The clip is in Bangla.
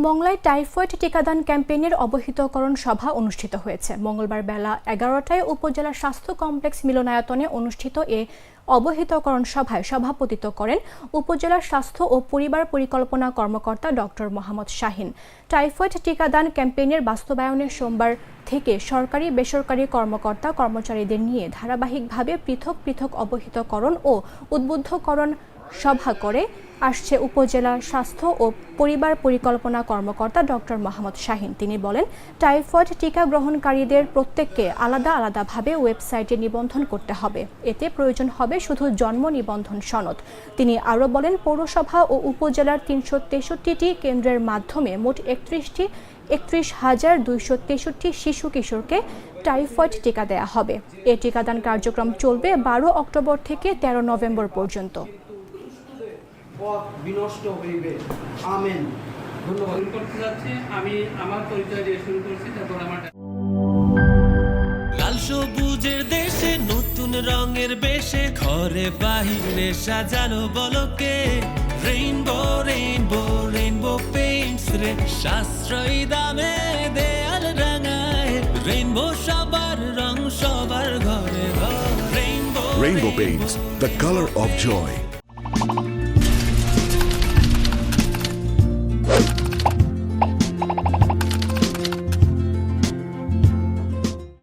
মংলায় টাইফয়েড টিকাদান ক্যাম্পেইনের অবহিতকরণ সভা অনুষ্ঠিত হয়েছে। মঙ্গলবার বেলা 11টায় উপজেলা স্বাস্থ্য কমপ্লেক্স মিলনায়তনে অনুষ্ঠিত এ অবহিতকরণ সভায় সভাপতিত্ব করেন উপজেলার স্বাস্থ্য ও পরিবার পরিকল্পনা কর্মকর্তা ডক্টর মোহাম্মদ শাহিন। টাইফয়েড টিকাদান ক্যাম্পেইনের বাস্তবায়নের সোমবার থেকে সরকারি বেসরকারি কর্মকর্তা কর্মচারীদের নিয়ে ধারাবাহিকভাবে পৃথক পৃথক অবহিতকরণ ও উদ্বুদ্ধকরণ সভা করে আসছে উপজেলা স্বাস্থ্য ও পরিবার পরিকল্পনা কর্মকর্তা ডক্টর মোহাম্মদ শাহিন। তিনি বলেন, টাইফয়েড টিকা গ্রহণকারীদের প্রত্যেককে আলাদা আলাদাভাবে ওয়েবসাইটে নিবন্ধন করতে হবে। এতে প্রয়োজন হবে শুধু জন্ম নিবন্ধন সনদ। তিনি আরও বলেন, পৌরসভা ও উপজেলার ৩৬৩টি কেন্দ্রের মাধ্যমে মোট ৩১,২63 শিশু কিশোরকে টাইফয়েড টিকা দেয়া হবে। এ টিকাদান কার্যক্রম চলবে ১২ অক্টোবর থেকে ১৩ নভেম্বর পর্যন্ত। পথ বিনষ্ট হইবে। আমেন। ধন্যবাদ করতে যাচ্ছি। আমি আমার পরিচয় দিয়ে শুরু করছি, তারপর আমার লাল সবুজের দেশে নতুন রঙের বেশে ঘরে বাহিরে সাজানো বলকে রেইনবো রেইনবো রেইনবো পেইন্টস রে সাশ্রয়ী দামে দেয়াল রাঙায় রেইনবো সবার রং সবার ঘরে ঘরে Rainbow Paints, the color of joy.